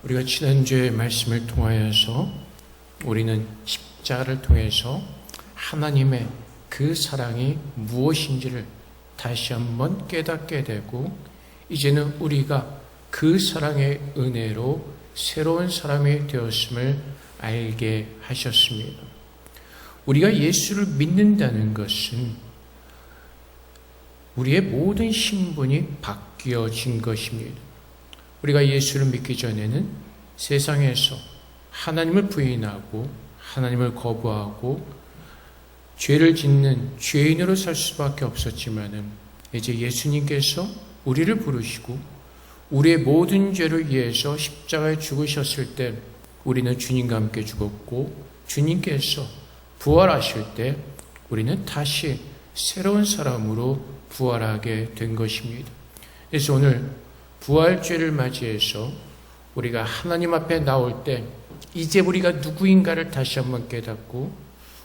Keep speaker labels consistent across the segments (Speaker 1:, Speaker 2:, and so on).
Speaker 1: 우리가 지난주에 말씀을 통하여서 우리는 십자가를 통해서 하나님의 그 사랑이 무엇인지를 다시 한번 깨닫게 되고, 이제는 우리가 그 사랑의 은혜로 새로운 사람이 되었음을 알게 하셨습니다. 우리가 예수를 믿는다는 것은 우리의 모든 신분이 바뀌어진 것입니다. 우리가 예수를 믿기 전에는 세상에서 하나님을 부인하고 하나님을 거부하고 죄를 짓는 죄인으로 살 수밖에 없었지만은, 이제 예수님께서 우리를 부르시고 우리의 모든 죄를 위해서 십자가에 죽으셨을 때 우리는 주님과 함께 죽었고, 주님께서 부활하실 때 우리는 다시 새로운 사람으로 부활하게 된 것입니다. 그래서 오늘 부활주일을 맞이해서 우리가 하나님 앞에 나올 때 이제 우리가 누구인가를 다시 한번 깨닫고,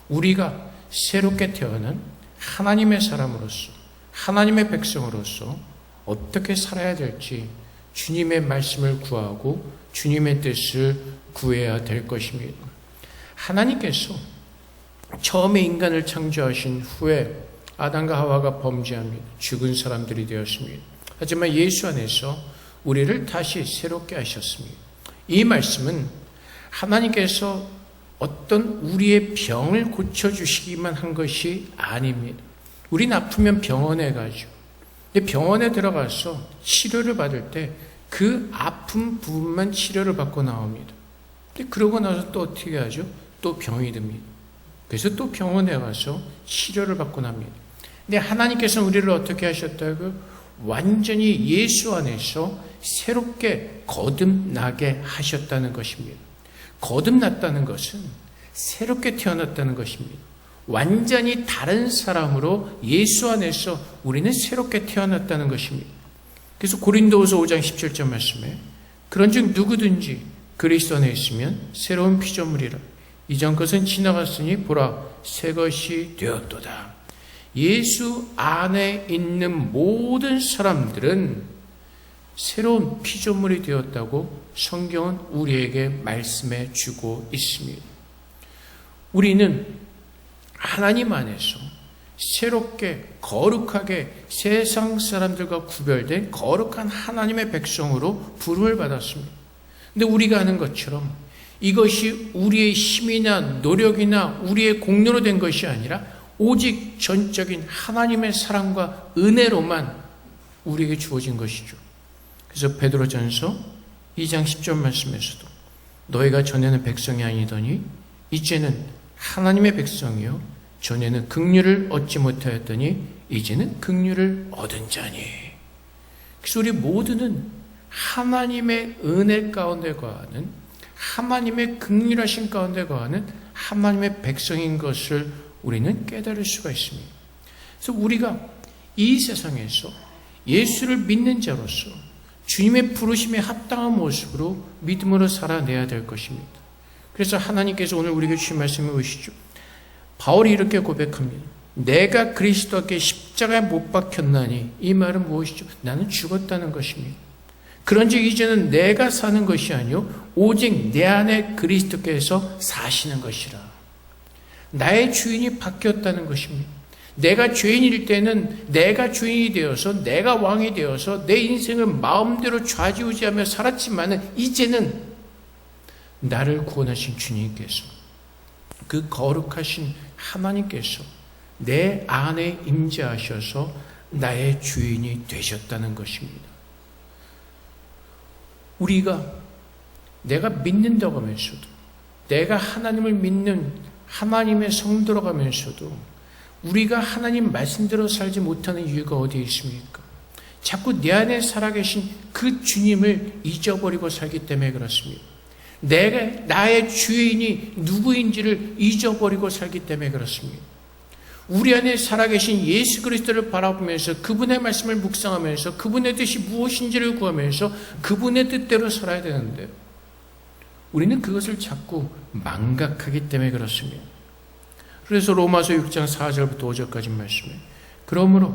Speaker 1: 우리가 새롭게 태어난 하나님의 사람으로서, 하나님의 백성으로서 어떻게 살아야 될지 주님의 말씀을 구하고 주님의 뜻을 구해야 될 것입니다. 하나님께서 처음에 인간을 창조하신 후에 아담과 하와가 범죄합니다. 죽은 사람들이 되었습니다. 하지만 예수 안에서 우리를 다시 새롭게 하셨습니다. 이 말씀은 하나님께서 어떤 우리의 병을 고쳐주시기만 한 것이 아닙니다. 우린 아프면 병원에 가죠. 근데 병원에 들어가서 치료를 받을 때 그 아픈 부분만 치료를 받고 나옵니다. 근데 그러고 나서 또 어떻게 하죠? 또 병이 듭니다. 그래서 또 병원에 가서 치료를 받고 납니다. 근데 하나님께서는 우리를 어떻게 하셨다고요? 완전히 예수 안에서 새롭게 거듭나게 하셨다는 것입니다. 거듭났다는 것은 새롭게 태어났다는 것입니다. 완전히 다른 사람으로 예수 안에서 우리는 새롭게 태어났다는 것입니다. 그래서 고린도후서 5장 17절 말씀에 그런즉 누구든지 그리스도 안에 있으면 새로운 피조물이라. 이전 것은 지나갔으니 보라 새 것이 되었도다. 예수 안에 있는 모든 사람들은 새로운 피조물이 되었다고 성경은 우리에게 말씀해 주고 있습니다. 우리는 하나님 안에서 새롭게 거룩하게 세상 사람들과 구별된 거룩한 하나님의 백성으로 부름을 받았습니다. 근데 우리가 아는 것처럼 이것이 우리의 힘이나 노력이나 우리의 공로로 된 것이 아니라 오직 전적인 하나님의 사랑과 은혜로만 우리에게 주어진 것이죠. 그래서 베드로전서 2장 10절 말씀에서도 너희가 전에는 백성이 아니더니 이제는 하나님의 백성이요 전에는 긍휼을 얻지 못하였더니 이제는 긍휼을 얻은 자니. 그래서 우리 모두는 하나님의 은혜 가운데 거하는, 하나님의 긍휼하신 가운데 거하는 하나님의 백성인 것을 우리는 깨달을 수가 있습니다. 그래서 우리가 이 세상에서 예수를 믿는 자로서 주님의 부르심에 합당한 모습으로 믿음으로 살아내야 될 것입니다. 그래서 하나님께서 오늘 우리에게 주신 말씀이 무엇이죠? 바울이 이렇게 고백합니다. 내가 그리스도께 십자가에 못 박혔나니, 이 말은 무엇이죠? 나는 죽었다는 것입니다. 그런즉 이제는 내가 사는 것이 아니요 오직 내 안에 그리스도께서 사시는 것이라. 나의 주인이 바뀌었다는 것입니다. 내가 죄인일 때는 내가 주인이 되어서 내가 왕이 되어서 내 인생을 마음대로 좌지우지하며 살았지만, 이제는 나를 구원하신 주님께서, 그 거룩하신 하나님께서 내 안에 임재하셔서 나의 주인이 되셨다는 것입니다. 우리가 내가 믿는다고 하면서도, 내가 하나님을 믿는 하나님의 성도라고 하면서도 우리가 하나님 말씀대로 살지 못하는 이유가 어디에 있습니까? 자꾸 내 안에 살아계신 그 주님을 잊어버리고 살기 때문에 그렇습니다. 내가 나의 주인이 누구인지를 잊어버리고 살기 때문에 그렇습니다. 우리 안에 살아계신 예수 그리스도를 바라보면서 그분의 말씀을 묵상하면서 그분의 뜻이 무엇인지를 구하면서 그분의 뜻대로 살아야 되는데, 우리는 그것을 자꾸 망각하기 때문에 그렇습니다. 그래서 로마서 6장 4절부터 5절까지 말씀에 그러므로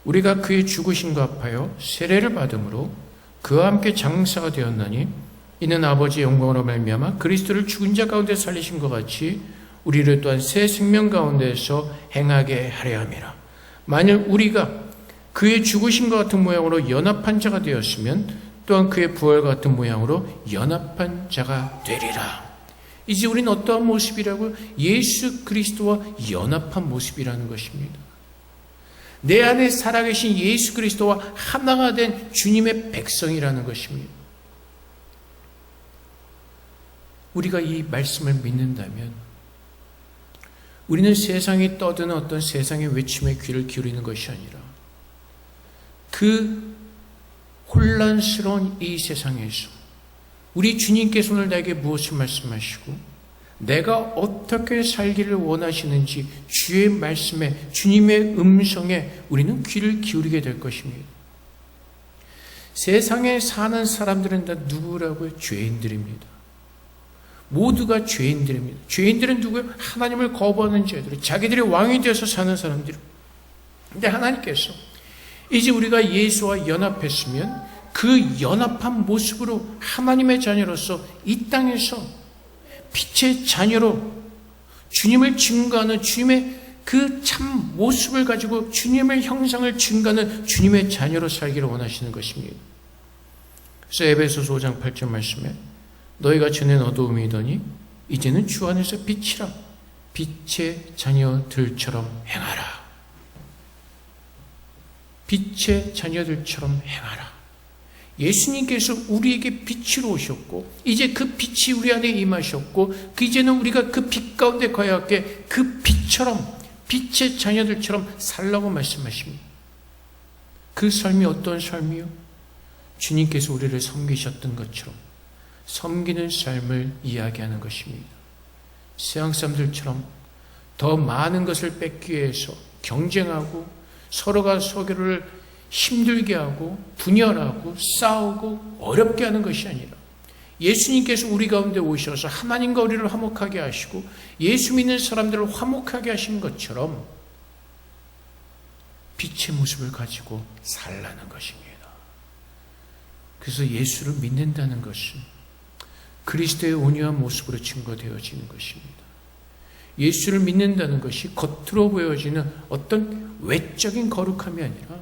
Speaker 1: 우리가 그의 죽으심과 합하여 세례를 받음으로 그와 함께 장사가 되었나니 이는 아버지의 영광으로 말미암아 그리스도를 죽은 자 가운데 살리신 것 같이 우리를 또한 새 생명 가운데서 행하게 하려 함이라. 만일 우리가 그의 죽으심과 같은 모양으로 연합한 자가 되었으면 또한 그의 부활과 같은 모양으로 연합한 자가 되리라. 이제 우리는 어떠한 모습이라고? 예수 그리스도와 연합한 모습이라는 것입니다. 내 안에 살아계신 예수 그리스도와 하나가 된 주님의 백성이라는 것입니다. 우리가 이 말씀을 믿는다면 우리는 세상에 떠드는 어떤 세상의 외침에 귀를 기울이는 것이 아니라 그 혼란스러운 이 세상에서 우리 주님께서 오늘 나에게 무엇을 말씀하시고 내가 어떻게 살기를 원하시는지 주의 말씀에, 주님의 음성에 우리는 귀를 기울이게 될 것입니다. 세상에 사는 사람들은 다 누구라고요? 죄인들입니다. 모두가 죄인들입니다. 죄인들은 누구예요? 하나님을 거부하는 자들, 자기들이 왕이 되어서 사는 사람들. 근데 하나님께서 이제 우리가 예수와 연합했으면 그 연합한 모습으로 하나님의 자녀로서 이 땅에서 빛의 자녀로 주님을 증거하는 주님의 그 참 모습을 가지고 주님의 형상을 증거하는 주님의 자녀로 살기를 원하시는 것입니다. 그래서 에베소서 5장 8절 말씀에 너희가 전엔 어두움이더니 이제는 주 안에서 빛이라 빛의 자녀들처럼 행하라. 빛의 자녀들처럼 행하라. 예수님께서 우리에게 빛으로 오셨고 이제 그 빛이 우리 안에 임하셨고 이제는 우리가 그 빛 가운데 거야 함께 그 빛처럼 빛의 자녀들처럼 살라고 말씀하십니다. 그 삶이 어떤 삶이요? 주님께서 우리를 섬기셨던 것처럼 섬기는 삶을 이야기하는 것입니다. 세상 사람들처럼 더 많은 것을 뺏기 위해서 경쟁하고 서로가 서로를 힘들게 하고 분열하고 싸우고 어렵게 하는 것이 아니라 예수님께서 우리 가운데 오셔서 하나님과 우리를 화목하게 하시고 예수 믿는 사람들을 화목하게 하신 것처럼 빛의 모습을 가지고 살라는 것입니다. 그래서 예수를 믿는다는 것은 그리스도의 온유한 모습으로 증거되어지는 것입니다. 예수를 믿는다는 것이 겉으로 보여지는 어떤 외적인 거룩함이 아니라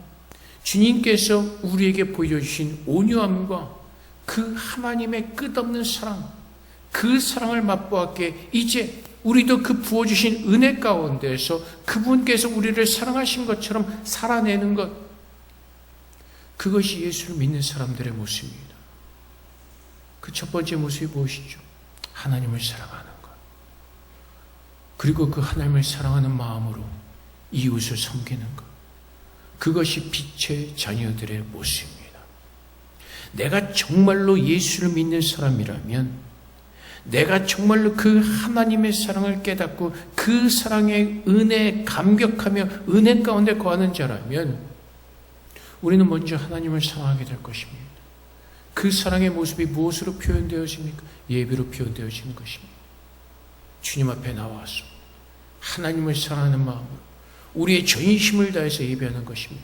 Speaker 1: 주님께서 우리에게 보여주신 온유함과 그 하나님의 끝없는 사랑, 그 사랑을 맛보았기에 이제 우리도 그 부어주신 은혜 가운데서 그분께서 우리를 사랑하신 것처럼 살아내는 것, 그것이 예수를 믿는 사람들의 모습입니다. 그 첫 번째 모습이 무엇이죠? 하나님을 사랑하는 것. 그리고 그 하나님을 사랑하는 마음으로 이웃을 섬기는 것. 그것이 빛의 자녀들의 모습입니다. 내가 정말로 예수를 믿는 사람이라면, 내가 정말로 그 하나님의 사랑을 깨닫고 그 사랑의 은혜에 감격하며 은혜 가운데 거하는 자라면 우리는 먼저 하나님을 사랑하게 될 것입니다. 그 사랑의 모습이 무엇으로 표현되어집니까? 예배로 표현되어지는 것입니다. 주님 앞에 나와서 하나님을 사랑하는 마음으로 우리의 전심을 다해서 예배하는 것입니다.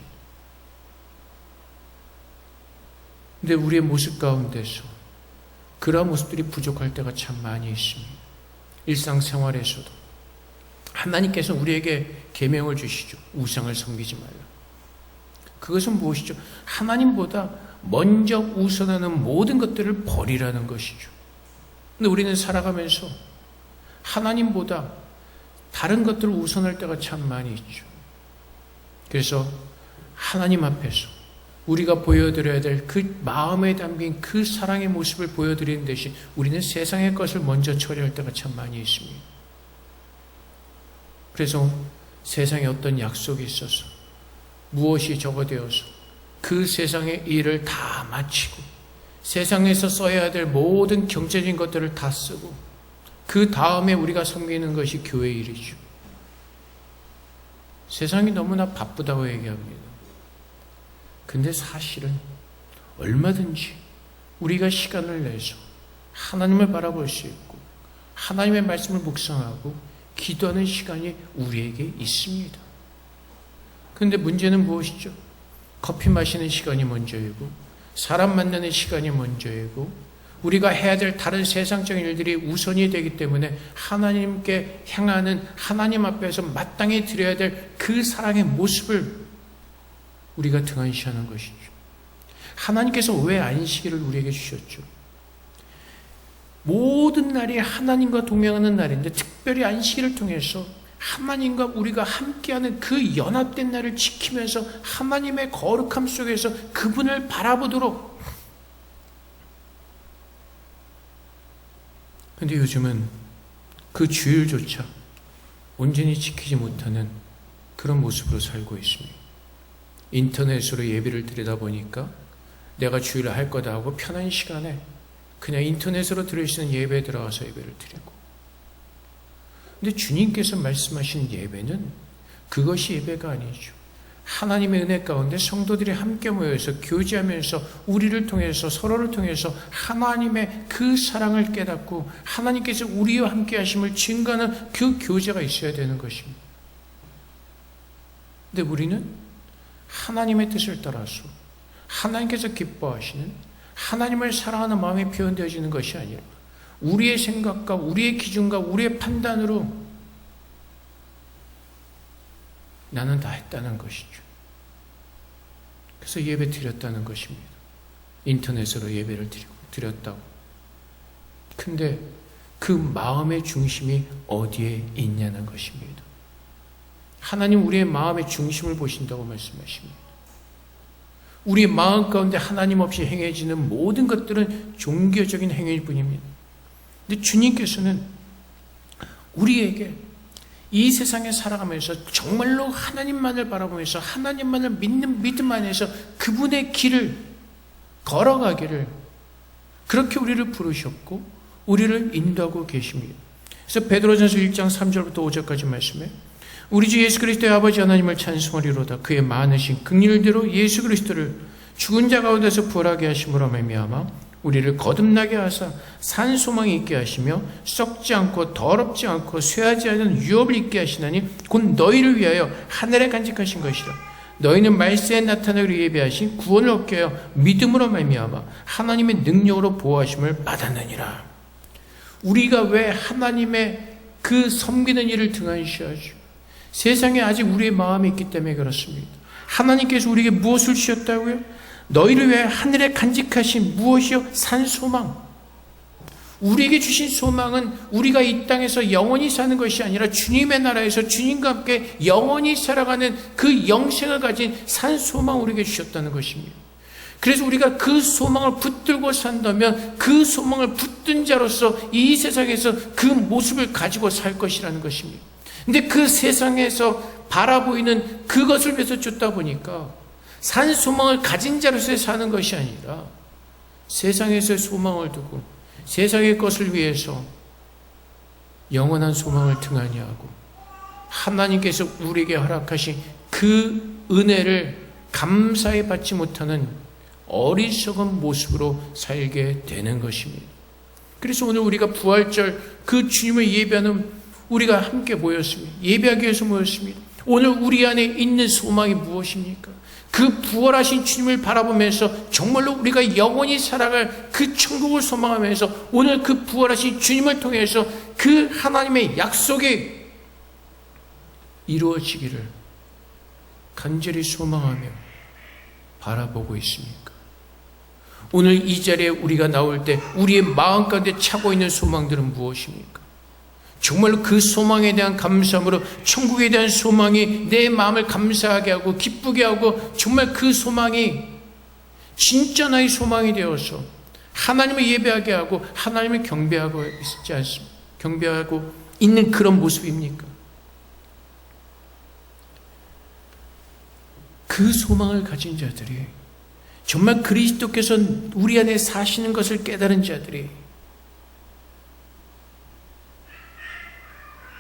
Speaker 1: 근데 우리의 모습 가운데서 그러한 모습들이 부족할 때가 참 많이 있습니다. 일상생활에서도 하나님께서 우리에게 계명을 주시죠. 우상을 섬기지 말라. 그것은 무엇이죠? 하나님보다 먼저 우선하는 모든 것들을 버리라는 것이죠. 근데 우리는 살아가면서 하나님보다 다른 것들을 우선할 때가 참 많이 있죠. 그래서 하나님 앞에서 우리가 보여드려야 될 그 마음에 담긴 그 사랑의 모습을 보여드리는 대신 우리는 세상의 것을 먼저 처리할 때가 참 많이 있습니다. 그래서 세상에 어떤 약속이 있어서 무엇이 적어되어서 그 세상의 일을 다 마치고 세상에서 써야 될 모든 경제적인 것들을 다 쓰고 그 다음에 우리가 섬기는 것이 교회 일이죠. 세상이 너무나 바쁘다고 얘기합니다. 근데 사실은 얼마든지 우리가 시간을 내서 하나님을 바라볼 수 있고 하나님의 말씀을 묵상하고 기도하는 시간이 우리에게 있습니다. 근데 문제는 무엇이죠? 커피 마시는 시간이 먼저이고 사람 만나는 시간이 먼저이고 우리가 해야 될 다른 세상적인 일들이 우선이 되기 때문에 하나님께 향하는, 하나님 앞에서 마땅히 드려야 될 그 사랑의 모습을 우리가 등한시하는 것이죠. 하나님께서 왜 안식일을 우리에게 주셨죠? 모든 날이 하나님과 동행하는 날인데 특별히 안식일을 통해서 하나님과 우리가 함께하는 그 연합된 날을 지키면서 하나님의 거룩함 속에서 그분을 바라보도록. 그런데 요즘은 그 주일조차 온전히 지키지 못하는 그런 모습으로 살고 있습니다. 인터넷으로 예배를 드리다 보니까 내가 주일을 할 거다 하고 편한 시간에 그냥 인터넷으로 들을 수 있는 예배에 들어가서 예배를 드리고, 근데 주님께서 말씀하신 예배는 그것이 예배가 아니죠. 하나님의 은혜 가운데 성도들이 함께 모여서 교제하면서 우리를 통해서, 서로를 통해서 하나님의 그 사랑을 깨닫고 하나님께서 우리와 함께 하심을 증거하는 그 교제가 있어야 되는 것입니다. 근데 우리는 하나님의 뜻을 따라서 하나님께서 기뻐하시는, 하나님을 사랑하는 마음이 표현되어지는 것이 아니라 우리의 생각과 우리의 기준과 우리의 판단으로 나는 다 했다는 것이죠. 그래서 예배 드렸다는 것입니다. 인터넷으로 예배를 드렸다고. 근데 그 마음의 중심이 어디에 있냐는 것입니다. 하나님 우리의 마음의 중심을 보신다고 말씀하십니다. 우리의 마음 가운데 하나님 없이 행해지는 모든 것들은 종교적인 행위일 뿐입니다. 근데 주님께서는 우리에게 이 세상에 살아가면서 정말로 하나님만을 바라보면서 하나님만을 믿는 믿음 안에서 그분의 길을 걸어가기를, 그렇게 우리를 부르셨고 우리를 인도하고 계십니다. 그래서 베드로전서 1장 3절부터 5절까지 말씀에 우리 주 예수 그리스도의 아버지 하나님을 찬송하리로다. 그의 많으신 긍휼대로 예수 그리스도를 죽은 자 가운데서 부활하게 하심으로 말미암아 우리를 거듭나게 하사 산 소망이 있게 하시며 썩지 않고 더럽지 않고 쇠하지 않은 유업을 있게 하시나니 곧 너희를 위하여 하늘에 간직하신 것이라. 너희는 말세에 나타나기로 예비하신 구원을 얻게 하여 믿음으로 말미암아 하나님의 능력으로 보호하심을 받았느니라. 우리가 왜 하나님의 그 섬기는 일을 등한시하죠? 세상에 아직 우리의 마음이 있기 때문에 그렇습니다. 하나님께서 우리에게 무엇을 주셨다고요? 너희를 위해 하늘에 간직하신 무엇이요? 산 소망. 우리에게 주신 소망은 우리가 이 땅에서 영원히 사는 것이 아니라 주님의 나라에서 주님과 함께 영원히 살아가는 그 영생을 가진 산 소망을 우리에게 주셨다는 것입니다. 그래서 우리가 그 소망을 붙들고 산다면 그 소망을 붙든 자로서 이 세상에서 그 모습을 가지고 살 것이라는 것입니다. 근데 그 세상에서 바라보이는 그것을 위해서 쫓다 보니까 산 소망을 가진 자로서 사는 것이 아니라 세상에서의 소망을 두고 세상의 것을 위해서 영원한 소망을 등한히 하고 하나님께서 우리에게 허락하신 그 은혜를 감사히 받지 못하는 어리석은 모습으로 살게 되는 것입니다. 그래서 오늘 우리가 부활절 그 주님을 예배하는 우리가 함께 모였습니다. 예배하기 위해서 모였습니다. 오늘 우리 안에 있는 소망이 무엇입니까? 그 부활하신 주님을 바라보면서 정말로 우리가 영원히 살아갈 그 천국을 소망하면서 오늘 그 부활하신 주님을 통해서 그 하나님의 약속이 이루어지기를 간절히 소망하며 바라보고 있습니까? 오늘 이 자리에 우리가 나올 때 우리의 마음 가운데 차고 있는 소망들은 무엇입니까? 정말로 그 소망에 대한 감사함으로 천국에 대한 소망이 내 마음을 감사하게 하고 기쁘게 하고 정말 그 소망이 진짜 나의 소망이 되어서 하나님을 예배하게 하고 하나님을 경배하고 있지 않습니까? 경배하고 있는 그런 모습입니까? 그 소망을 가진 자들이 정말 그리스도께서 우리 안에 사시는 것을 깨달은 자들이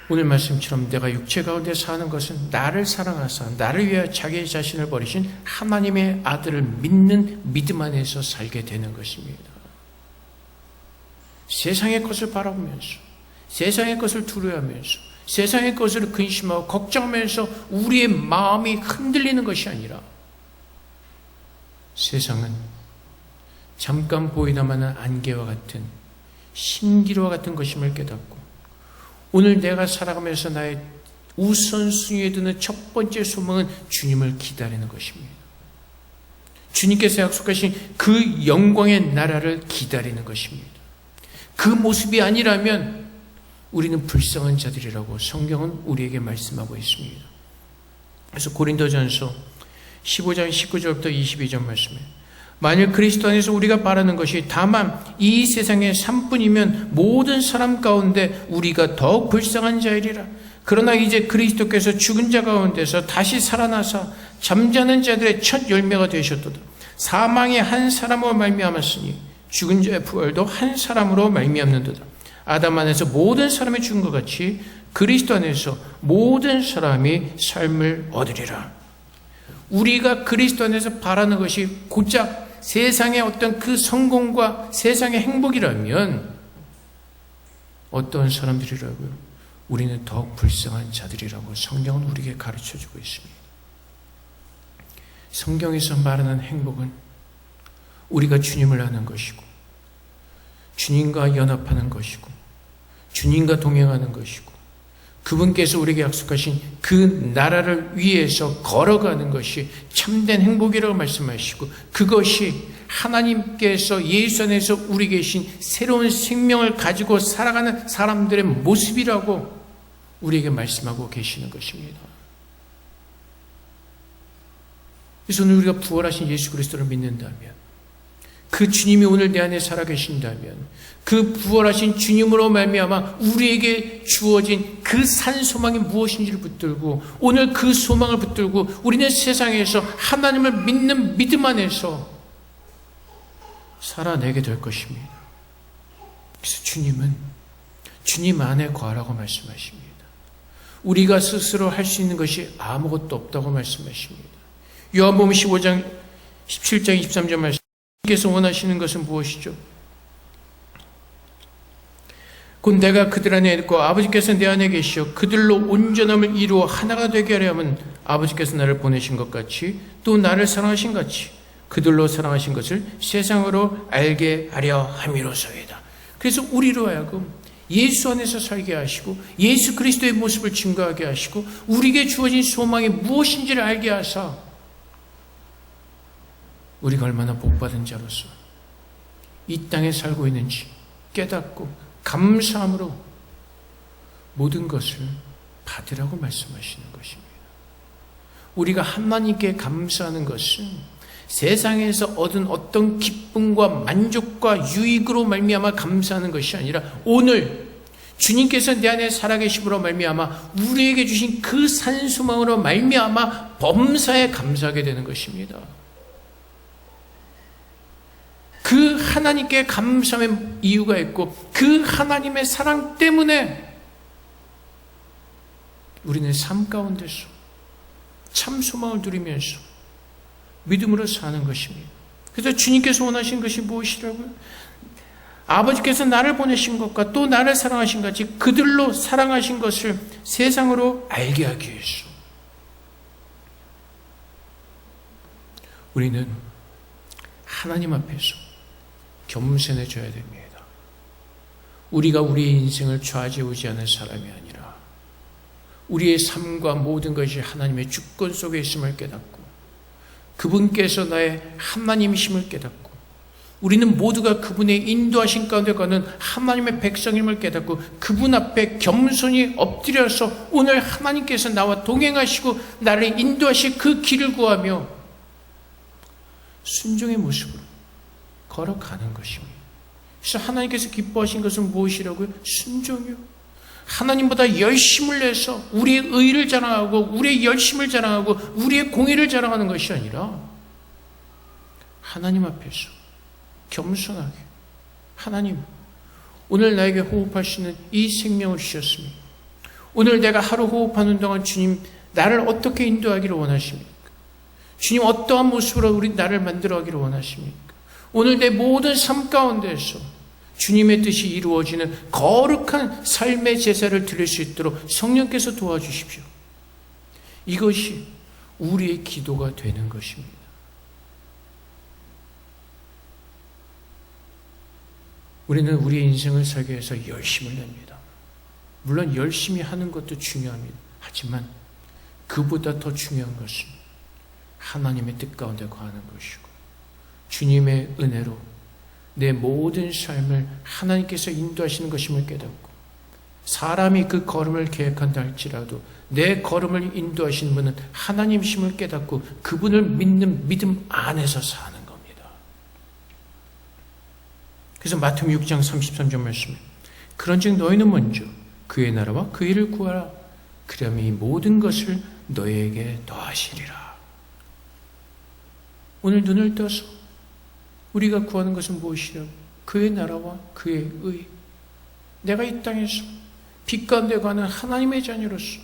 Speaker 1: 오늘 말씀처럼 내가 육체 가운데 사는 것은 나를 사랑하사 나를 위하여 자기 자신을 버리신 하나님의 아들을 믿는 믿음 안에서 살게 되는 것입니다. 세상의 것을 바라보면서 세상의 것을 두려워하면서 세상의 것을 근심하고 걱정하면서 우리의 마음이 흔들리는 것이 아니라 세상은 잠깐 보이다마는 안개와 같은 신기루와 같은 것임을 깨닫고 오늘 내가 살아가면서 나의 우선순위에 드는 첫 번째 소망은 주님을 기다리는 것입니다. 주님께서 약속하신 그 영광의 나라를 기다리는 것입니다. 그 모습이 아니라면 우리는 불쌍한 자들이라고 성경은 우리에게 말씀하고 있습니다. 그래서 고린도전서 15장 19절부터 22절 말씀에 만일 그리스도 안에서 우리가 바라는 것이 다만 이 세상의 삶뿐이면 모든 사람 가운데 우리가 더욱 불쌍한 자이리라. 그러나 이제 그리스도께서 죽은 자 가운데서 다시 살아나사 잠자는 자들의 첫 열매가 되셨도다. 사망이 한 사람으로 말미암았으니 죽은 자의 부활도 한 사람으로 말미암는도다. 아담 안에서 모든 사람이 죽은 것 같이 그리스도 안에서 모든 사람이 삶을 얻으리라. 우리가 그리스도 안에서 바라는 것이 고작 세상의 어떤 그 성공과 세상의 행복이라면 어떤 사람들이라고요? 우리는 더욱 불쌍한 자들이라고 성경은 우리에게 가르쳐주고 있습니다. 성경에서 말하는 행복은 우리가 주님을 아는 것이고 주님과 연합하는 것이고 주님과 동행하는 것이고 그분께서 우리에게 약속하신 그 나라를 위해서 걸어가는 것이 참된 행복이라고 말씀하시고 그것이 하나님께서 예수 안에서 우리 계신 새로운 생명을 가지고 살아가는 사람들의 모습이라고 우리에게 말씀하고 계시는 것입니다. 그래서 오늘 우리가 부활하신 예수 그리스도를 믿는다면 그 주님이 오늘 내 안에 살아계신다면 그 부활하신 주님으로 말미암아 우리에게 주어진 그 산 소망이 무엇인지를 붙들고 오늘 그 소망을 붙들고 우리는 세상에서 하나님을 믿는 믿음 안에서 살아내게 될 것입니다. 그래서 주님은 주님 안에 거하라고 말씀하십니다. 우리가 스스로 할 수 있는 것이 아무것도 없다고 말씀하십니다. 요한복음 15장 17장 23절 말씀 께서 원하시는 것은 무엇이죠? 곧 내가 그들 안에 있고 아버지께서 내 안에 계시어 그들로 온전함을 이루어 하나가 되게 하려면 아버지께서 나를 보내신 것 같이 또 나를 사랑하신 같이 그들로 사랑하신 것을 세상으로 알게 하려 함이로소이다. 그래서 우리로 하여금 예수 안에서 살게 하시고 예수 그리스도의 모습을 증거하게 하시고 우리에게 주어진 소망이 무엇인지를 알게 하사 우리가 얼마나 복받은 자로서 이 땅에 살고 있는지 깨닫고 감사함으로 모든 것을 받으라고 말씀하시는 것입니다. 우리가 하나님께 감사하는 것은 세상에서 얻은 어떤 기쁨과 만족과 유익으로 말미암아 감사하는 것이 아니라 오늘 주님께서 내 안에 살아계심으로 말미암아 우리에게 주신 그 산소망으로 말미암아 범사에 감사하게 되는 것입니다. 그 하나님께 감사의 이유가 있고 그 하나님의 사랑 때문에 우리는 삶 가운데서 참 소망을 누리면서 믿음으로 사는 것입니다. 그래서 주님께서 원하신 것이 무엇이라고요? 아버지께서 나를 보내신 것과 또 나를 사랑하신 같이 그들로 사랑하신 것을 세상으로 알게 하기 위해서 우리는 하나님 앞에서 겸손해져야 됩니다. 우리가 우리의 인생을 좌지우지하는 사람이 아니라 우리의 삶과 모든 것이 하나님의 주권 속에 있음을 깨닫고 그분께서 나의 하나님이심을 깨닫고 우리는 모두가 그분의 인도하신 가운데 가는 하나님의 백성임을 깨닫고 그분 앞에 겸손히 엎드려서 오늘 하나님께서 나와 동행하시고 나를 인도하실 그 길을 구하며 순종의 모습으로 걸어가는 것입니다. 그래서 하나님께서 기뻐하신 것은 무엇이라고요? 순종이요. 하나님보다 열심을 내서 우리의 의를 자랑하고 우리의 열심을 자랑하고 우리의 공의를 자랑하는 것이 아니라 하나님 앞에서 겸손하게 하나님 오늘 나에게 호흡하시는 이 생명을 주셨습니다. 오늘 내가 하루 호흡하는 동안 주님 나를 어떻게 인도하기를 원하십니까? 주님 어떠한 모습으로 우리 나를 만들어가기를 원하십니까? 오늘 내 모든 삶 가운데서 주님의 뜻이 이루어지는 거룩한 삶의 제사를 드릴 수 있도록 성령께서 도와주십시오. 이것이 우리의 기도가 되는 것입니다. 우리는 우리의 인생을 살기 위해서 열심을 냅니다. 물론 열심히 하는 것도 중요합니다. 하지만 그보다 더 중요한 것은 하나님의 뜻 가운데 거하는 것이고, 주님의 은혜로 내 모든 삶을 하나님께서 인도하시는 것임을 깨닫고, 사람이 그 걸음을 계획한다 할지라도 내 걸음을 인도하시는 분은 하나님이심을 깨닫고 그분을 믿는 믿음 안에서 사는 겁니다. 그래서 마태복음 6장 33절 말씀에 그런즉 너희는 먼저 그의 나라와 그 일을 구하라. 그러면 이 모든 것을 너희에게 더하시리라. 오늘 눈을 떠서 우리가 구하는 것은 무엇이라고? 그의 나라와 그의 의. 내가 이 땅에서 빛 가운데 가는 하나님의 자녀로서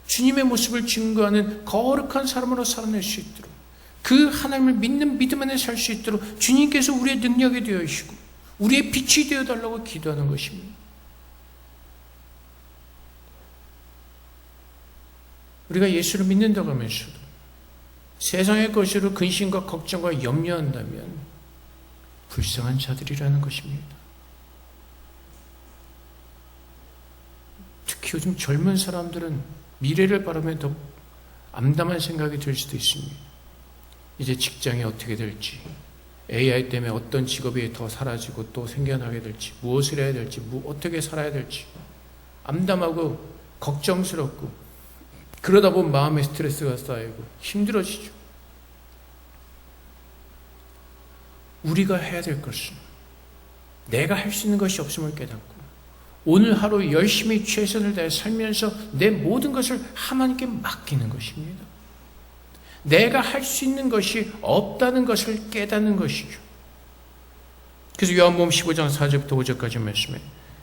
Speaker 1: 주님의 모습을 증거하는 거룩한 사람으로 살아낼 수 있도록, 그 하나님을 믿는 믿음 안에 살 수 있도록 주님께서 우리의 능력이 되어주시고 우리의 빛이 되어달라고 기도하는 것입니다. 우리가 예수를 믿는다고 하면서도 세상의 것으로 근심과 걱정과 염려한다면 불쌍한 자들이라는 것입니다. 특히 요즘 젊은 사람들은 미래를 바라면 더 암담한 생각이 들 수도 있습니다. 이제 직장이 어떻게 될지, AI 때문에 어떤 직업이 더 사라지고 또 생겨나게 될지, 무엇을 해야 될지, 어떻게 살아야 될지 암담하고 걱정스럽고, 그러다 보면 마음의 스트레스가 쌓이고 힘들어지죠. 우리가 해야 될 것은 내가 할 수 있는 것이 없음을 깨닫고 오늘 하루 열심히 최선을 다해 살면서 내 모든 것을 하나님께 맡기는 것입니다. 내가 할 수 있는 것이 없다는 것을 깨닫는 것이죠. 그래서 요한복음 15장 4절부터 5절까지 말씀에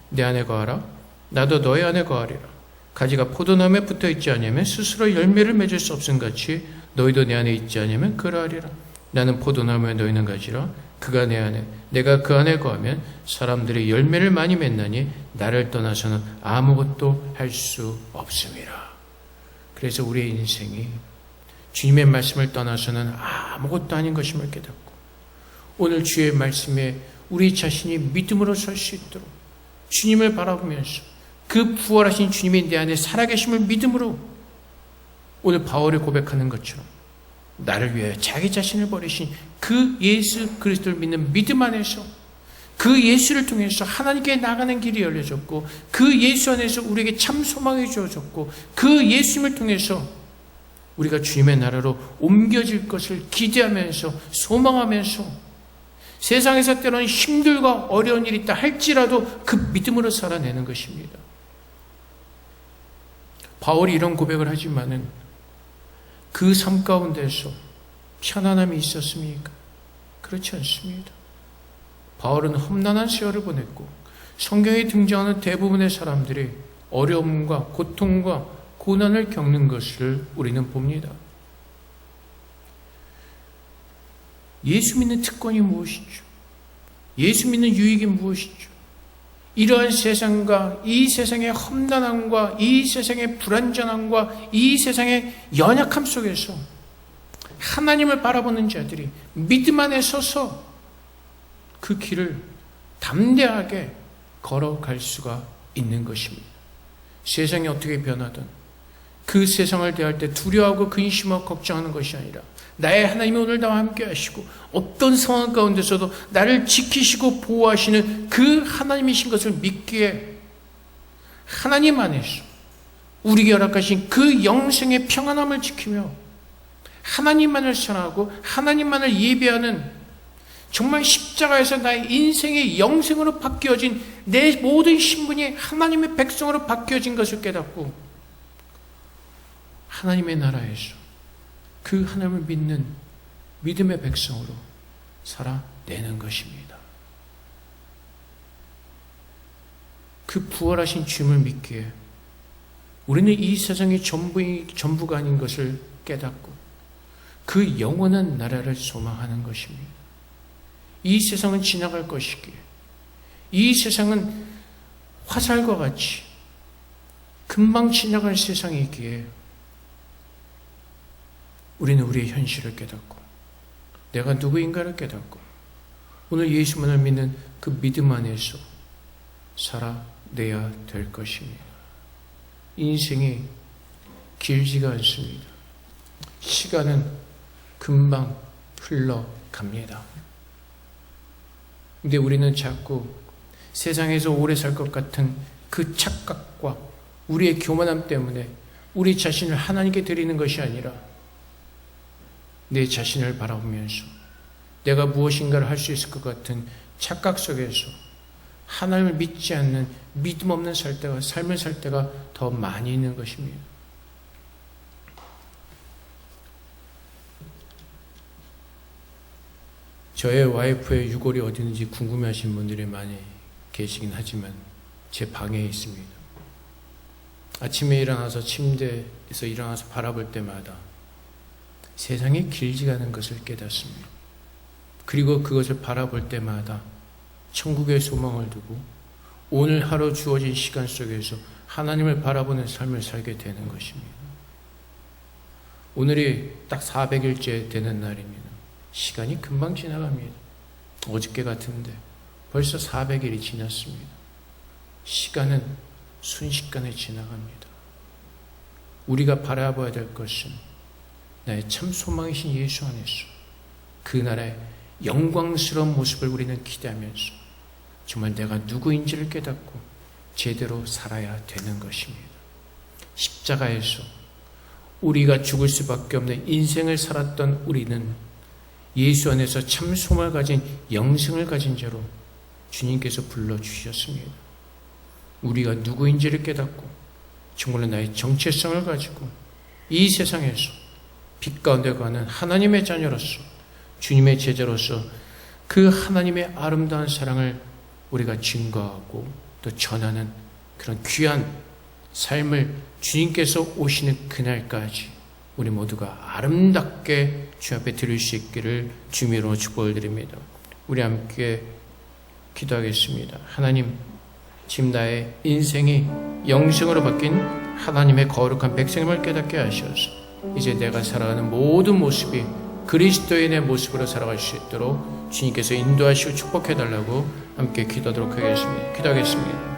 Speaker 1: 내 안에 거하라 나도 너희 안에 거하리라. 가지가 포도나무에 붙어있지 않으면 스스로 열매를 맺을 수 없음 같이 너희도 내 안에 있지 않으면 그러하리라. 나는 포도나무에 너희는 가지라. 그가 내 안에 내가 그 안에 거하면 사람들이 열매를 많이 맺나니 나를 떠나서는 아무것도 할 수 없음이라. 그래서 우리의 인생이 주님의 말씀을 떠나서는 아무것도 아닌 것임을 깨닫고 오늘 주의 말씀에 우리 자신이 믿음으로 설 수 있도록 주님을 바라보면서 그 부활하신 주님이 내 안에 살아계심을 믿음으로 오늘 바울이 고백하는 것처럼 나를 위하여 자기 자신을 버리신 그 예수 그리스도를 믿는 믿음 안에서 그 예수를 통해서 하나님께 나가는 길이 열려졌고 그 예수 안에서 우리에게 참 소망이 주어졌고 그 예수님을 통해서 우리가 주님의 나라로 옮겨질 것을 기대하면서 소망하면서 세상에서 때로는 힘들고 어려운 일이 있다 할지라도 그 믿음으로 살아내는 것입니다. 바울이 이런 고백을 하지만은 그 삶 가운데서 편안함이 있었습니까? 그렇지 않습니다. 바울은 험난한 세월을 보냈고 성경에 등장하는 대부분의 사람들이 어려움과 고통과 고난을 겪는 것을 우리는 봅니다. 예수 믿는 특권이 무엇이죠? 예수 믿는 유익이 무엇이죠? 이러한 세상과 이 세상의 험난함과 이 세상의 불안전함과 이 세상의 연약함 속에서 하나님을 바라보는 자들이 믿음 안에 서서 그 길을 담대하게 걸어갈 수가 있는 것입니다. 세상이 어떻게 변하든 그 세상을 대할 때 두려워하고 근심하고 걱정하는 것이 아니라 나의 하나님이 오늘 나와 함께 하시고 어떤 상황 가운데서도 나를 지키시고 보호하시는 그 하나님이신 것을 믿기에 하나님 안에서 우리에게 허락하신 그 영생의 평안함을 지키며 하나님만을 사랑하고 하나님만을 예배하는 정말 십자가에서 나의 인생의 영생으로 바뀌어진 내 모든 신분이 하나님의 백성으로 바뀌어진 것을 깨닫고 하나님의 나라에서 그 하나님을 믿는 믿음의 백성으로 살아내는 것입니다. 그 부활하신 주님을 믿기에 우리는 이 세상이 전부가 아닌 것을 깨닫고 그 영원한 나라를 소망하는 것입니다. 이 세상은 지나갈 것이기에 이 세상은 화살과 같이 금방 지나갈 세상이기에 우리는 우리의 현실을 깨닫고 내가 누구인가를 깨닫고 오늘 예수만을 믿는 그 믿음 안에서 살아내야 될 것입니다. 인생이 길지가 않습니다. 시간은 금방 흘러갑니다. 근데 우리는 자꾸 세상에서 오래 살 것 같은 그 착각과 우리의 교만함 때문에 우리 자신을 하나님께 드리는 것이 아니라 내 자신을 바라보면서 내가 무엇인가를 할 수 있을 것 같은 착각 속에서 하나님을 믿지 않는 믿음 없는 삶을 살 때가 더 많이 있는 것입니다. 저의 와이프의 유골이 어디 있는지 궁금해하시는 분들이 많이 계시긴 하지만 제 방에 있습니다. 아침에 일어나서 침대에서 일어나서 바라볼 때마다 세상이 길지가 않은 것을 깨닫습니다. 그리고 그것을 바라볼 때마다 천국의 소망을 두고 오늘 하루 주어진 시간 속에서 하나님을 바라보는 삶을 살게 되는 것입니다. 오늘이 딱 400일째 되는 날입니다. 시간이 금방 지나갑니다. 어저께 같은데 벌써 400일이 지났습니다. 시간은 순식간에 지나갑니다. 우리가 바라봐야 될 것은 나의 참 소망이신 예수 안에서 그날의 영광스러운 모습을 우리는 기대하면서 정말 내가 누구인지를 깨닫고 제대로 살아야 되는 것입니다. 십자가에서 우리가 죽을 수밖에 없는 인생을 살았던 우리는 예수 안에서 참 소망을 가진 영생을 가진 자로 주님께서 불러주셨습니다. 우리가 누구인지를 깨닫고 정말로 나의 정체성을 가지고 이 세상에서 빛 가운데 가는 하나님의 자녀로서 주님의 제자로서 그 하나님의 아름다운 사랑을 우리가 증거하고 또 전하는 그런 귀한 삶을 주님께서 오시는 그날까지 우리 모두가 아름답게 주 앞에 드릴 수 있기를 주님으로 축복을 드립니다. 우리 함께 기도하겠습니다. 하나님, 지금 나의 인생이 영생으로 바뀐 하나님의 거룩한 백성임을 깨닫게 하셔서 이제 내가 살아가는 모든 모습이 그리스도인의 모습으로 살아갈 수 있도록 주님께서 인도하시고 축복해달라고 함께 기도하도록 하겠습니다. 기도하겠습니다.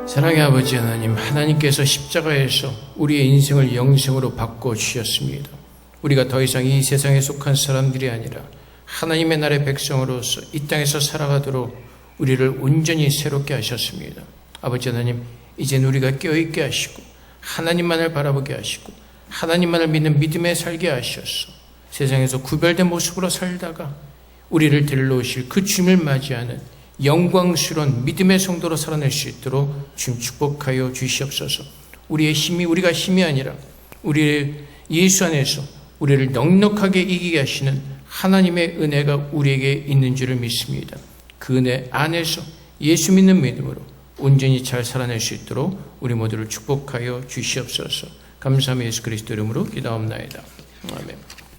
Speaker 1: 사랑의 아버지 하나님, 하나님께서 십자가에서 우리의 인생을 영생으로 바꿔주셨습니다. 우리가 더 이상 이 세상에 속한 사람들이 아니라 하나님의 나라의 백성으로서 이 땅에서 살아가도록 우리를 온전히 새롭게 하셨습니다. 아버지 하나님, 이젠 우리가 깨어있게 하시고 하나님만을 바라보게 하시고 하나님만을 믿는 믿음에 살게 하셔서 세상에서 구별된 모습으로 살다가 우리를 데리러 오실 그 주님을 맞이하는 영광스러운 믿음의 성도로 살아낼 수 있도록 주님 축복하여 주시옵소서. 우리가 힘이 아니라 우리 예수 안에서 우리를 넉넉하게 이기게 하시는 하나님의 은혜가 우리에게 있는 줄을 믿습니다. 그 은혜 안에서 예수 믿는 믿음으로 온전히 잘 살아낼 수 있도록 우리 모두를 축복하여 주시옵소서. 감사하며 예수 그리스도 이름으로 기도합나이다. 아멘.